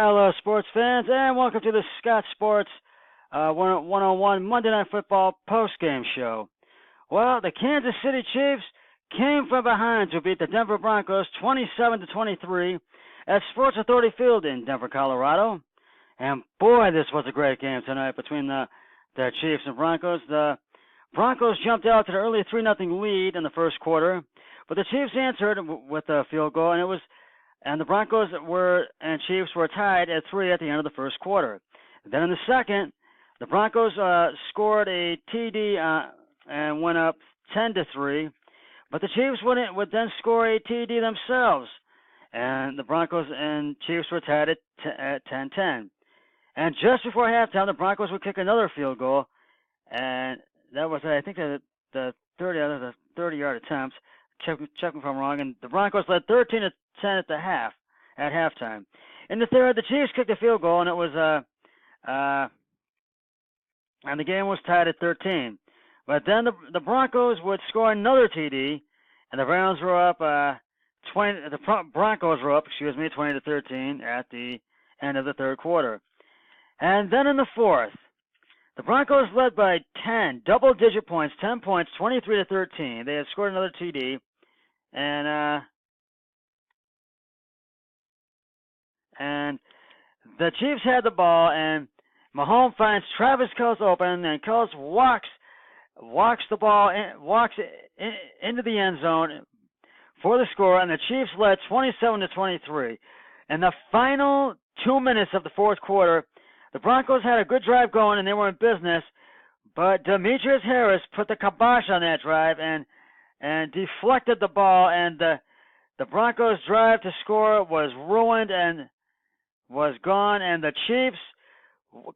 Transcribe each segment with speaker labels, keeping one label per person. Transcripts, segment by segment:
Speaker 1: Hello, sports fans, and welcome to the Scott Sports 101 Monday Night Football postgame show. Well, the Kansas City Chiefs came from behind to beat the Denver Broncos 27-23 at Sports Authority Field in Denver, Colorado. And boy, this was a great game tonight between the Chiefs and Broncos. The Broncos jumped out to the early 3-0 lead in the first quarter, but the Chiefs answered with a field goal, and the Broncos and Chiefs were tied at 3 at the end of the first quarter. Then in the second, the Broncos scored a TD and went up 10-3, but the Chiefs would then score a TD themselves, and the Broncos and Chiefs were tied at 10-10. And just before halftime, the Broncos would kick another field goal, and that was, I think, the 30-yard attempt. Check me if I'm wrong. And the Broncos led 13-10 at halftime. In the third, the Chiefs kicked a field goal, and it was and the game was tied at 13. But then the Broncos would score another TD, and the Browns were up 20. The Broncos were up, 20-13 at the end of the third quarter. And then in the fourth, the Broncos led by 10, double-digit points, 10 points, 23-13. They had scored another TD, and the Chiefs had the ball, and Mahomes finds Travis Kelce open, and Kelce walks the ball, into the end zone for the score, and the Chiefs led 27-23. In the final 2 minutes of the fourth quarter, the Broncos had a good drive going, and they were in business, but Demetrius Harris put the kibosh on that drive and deflected the ball, and the Broncos' drive to score was ruined and was gone, and the Chiefs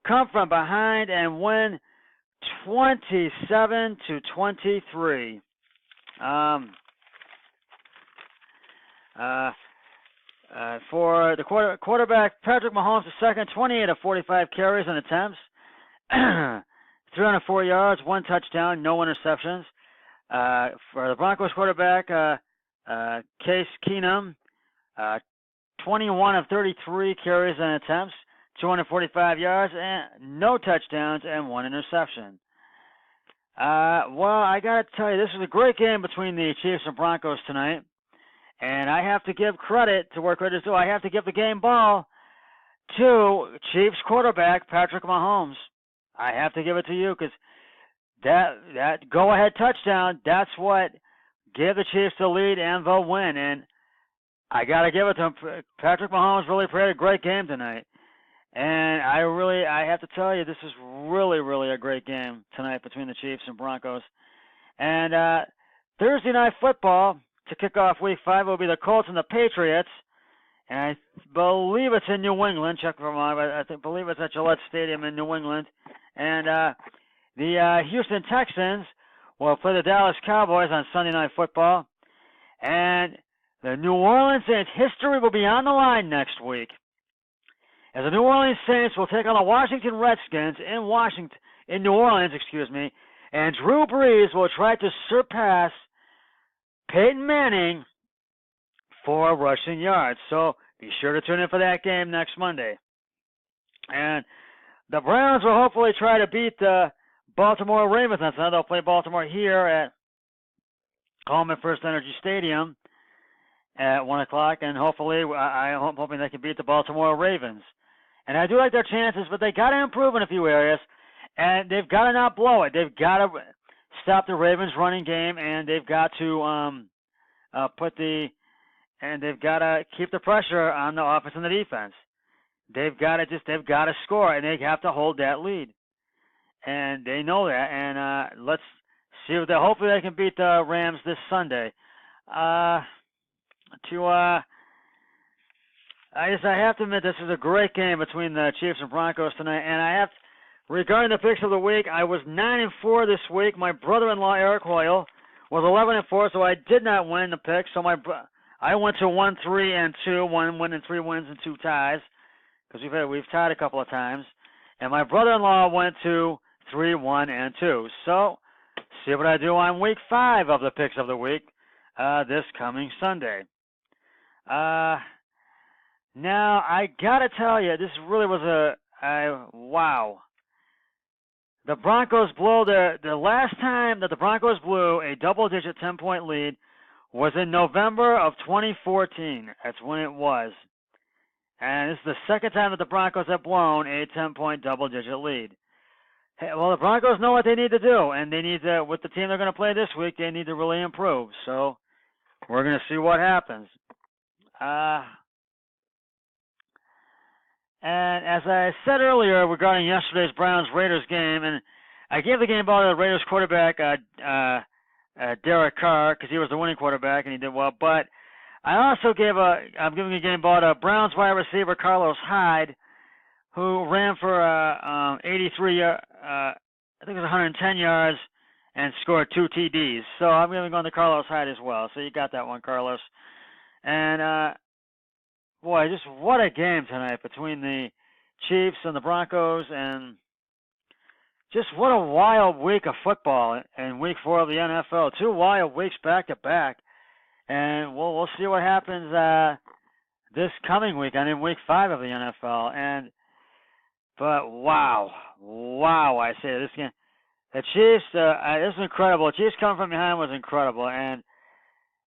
Speaker 1: come from behind and win 27-23. For the quarterback, Patrick Mahomes II, 28 of 45 carries and attempts, 304 yards, 1 touchdown, no interceptions. For the Broncos quarterback, Case Keenum, 21 of 33 carries and attempts, 245 yards, and no touchdowns, and 1 interception. Well, I got to tell you, this was a great game between the Chiefs and Broncos tonight. And I have to give credit to where credit is due. I have to give the game ball to Chiefs quarterback Patrick Mahomes. I have to give it to you because that go-ahead touchdown, that's what gave the Chiefs the lead and the win. And I got to give it to him. Patrick Mahomes really played a great game tonight. And I have to tell you, this is really, really a great game tonight between the Chiefs and Broncos. And Thursday Night Football, to kick off Week 5, will be the Colts and the Patriots, and I believe it's in New England. Check for me, but I believe it's at Gillette Stadium in New England. And the Houston Texans will play the Dallas Cowboys on Sunday Night Football, and the New Orleans Saints history will be on the line next week, as the New Orleans Saints will take on the Washington Redskins in New Orleans, and Drew Brees will try to surpass Peyton Manning for rushing yards. So be sure to tune in for that game next Monday. And the Browns will hopefully try to beat the Baltimore Ravens. They'll play Baltimore here at home at First Energy Stadium at 1 o'clock. And hopefully, I'm hoping they can beat the Baltimore Ravens. And I do like their chances, but they got to improve in a few areas. And they've got to not blow it. They've got to stop the Ravens' running game, and they've got to they've got to keep the pressure on the offense and the defense. They've got to score, and they have to hold that lead, and they know that. And let's see what hopefully they can beat the Rams this Sunday. I have to admit, this is a great game between the Chiefs and Broncos tonight, and regarding the picks of the week, I was 9-4 this week. My brother-in-law, Eric Hoyle, was 11-4, so I did not win the picks. So I went to 1-3-2, 1 win and 3 wins and 2 ties, because we've tied a couple of times. And my brother-in-law went to 3-1-2. So see what I do on Week 5 of the picks of the week this coming Sunday. Now, I gotta tell you, this really was wow. The Broncos blow the last time that the Broncos blew a double-digit 10-point lead was in November of 2014. That's when it was. And this is the second time that the Broncos have blown a 10-point double-digit lead. Hey, well, the Broncos know what they need to do, and they need to, with the team they're going to play this week, they need to really improve. So we're going to see what happens. And as I said earlier regarding yesterday's Browns-Raiders game, and I gave the game ball to the Raiders quarterback, Derek Carr, because he was the winning quarterback and he did well. But I'm giving a game ball to Browns wide receiver Carlos Hyde, who ran for 83, I think it was 110 yards, and scored 2 TDs. So I'm going to go on to Carlos Hyde as well. So you got that one, Carlos. And boy, just what a game tonight between the Chiefs and the Broncos, and just what a wild week of football in Week 4 of the NFL. 2 wild weeks back to back, and we'll see what happens this coming week and in Week 5 of the NFL. But wow, I say this game, the Chiefs. This is incredible. The Chiefs coming from behind was incredible, and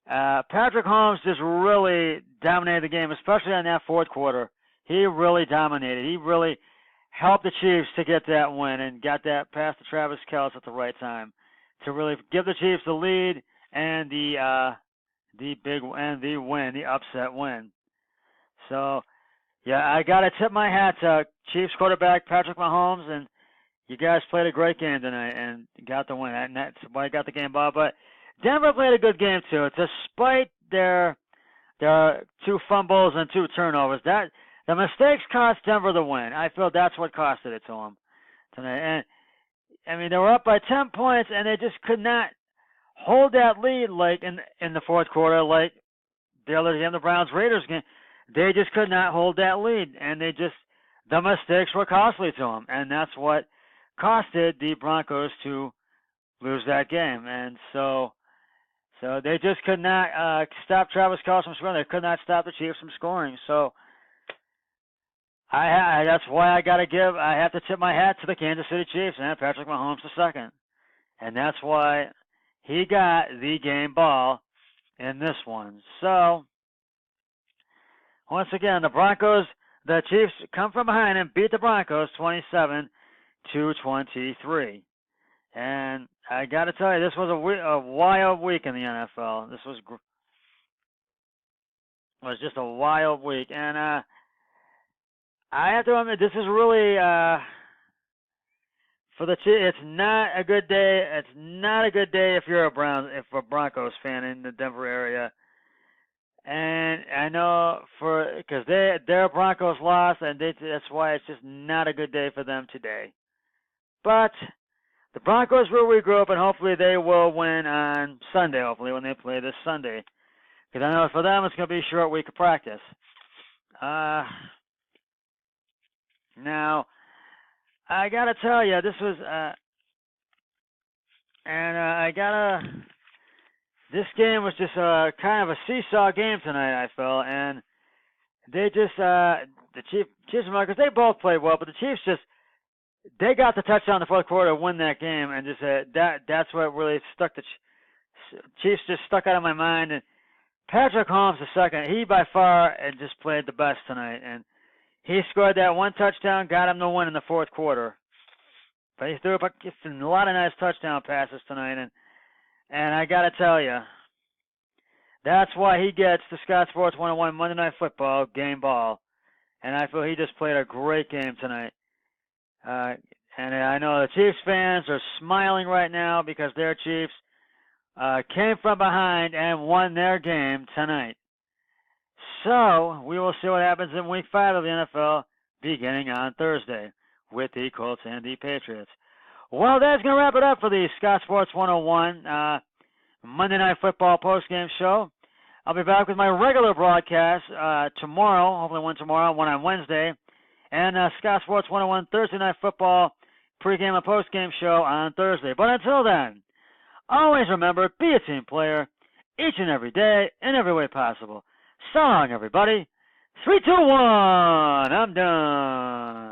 Speaker 1: Patrick Mahomes just really dominated the game, especially in that fourth quarter. He really dominated. He really helped the Chiefs to get that win and got that pass to Travis Kelce at the right time to really give the Chiefs the lead and the upset win. So, yeah, I got to tip my hat to Chiefs quarterback Patrick Mahomes, and you guys played a great game tonight and got the win. And that's why I got the game ball. But Denver played a good game too, despite their 2 fumbles and 2 turnovers. That the mistakes cost Denver the win. I feel that's what costed it to them tonight. And I mean, they were up by 10 points, and they just could not hold that lead like in the fourth quarter, like the other game, the Browns-Raiders game. They just could not hold that lead, and the mistakes were costly to them, and that's what costed the Broncos to lose that game. And so they just could not stop Travis Kelce from scoring. They could not stop the Chiefs from scoring. So that's why I have to tip my hat to the Kansas City Chiefs and Patrick Mahomes II. And that's why he got the game ball in this one. So once again, the Chiefs come from behind and beat the Broncos 27-23. And I got to tell you, this was a wild week in the NFL. This was just a wild week. And I have to admit, this is really, for the Chiefs, it's not a good day. It's not a good day if you're a Broncos fan in the Denver area. And I know because their Broncos lost, and that's why it's just not a good day for them today. But the Broncos will regroup, and hopefully they will win on Sunday, hopefully, when they play this Sunday. Because I know for them it's going to be a short week of practice. Now, I got to tell you, this was, this game was just kind of a seesaw game tonight, I felt. And they just, the Chiefs and Broncos, they both played well, but the Chiefs they got the touchdown in the fourth quarter to win that game, and just that's what really stuck. The Chiefs just stuck out of my mind. And Patrick Mahomes II, he by far just played the best tonight, and he scored that 1 touchdown, got him the win in the fourth quarter. But he threw up a lot of nice touchdown passes tonight, and I got to tell you, that's why he gets the Scott Sports 101 Monday Night Football game ball, and I feel he just played a great game tonight. And I know the Chiefs fans are smiling right now because their Chiefs came from behind and won their game tonight. So we will see what happens in Week 5 of the NFL beginning on Thursday with the Colts and the Patriots. Well, that's going to wrap it up for the Scott Sports 101 Monday Night Football postgame show. I'll be back with my regular broadcast tomorrow, hopefully one tomorrow, one on Wednesday, and Scott Sports 101 Thursday Night Football pregame and postgame show on Thursday. But until then, always remember, be a team player each and every day in every way possible. So long, everybody. 3, 2, 1. I'm done.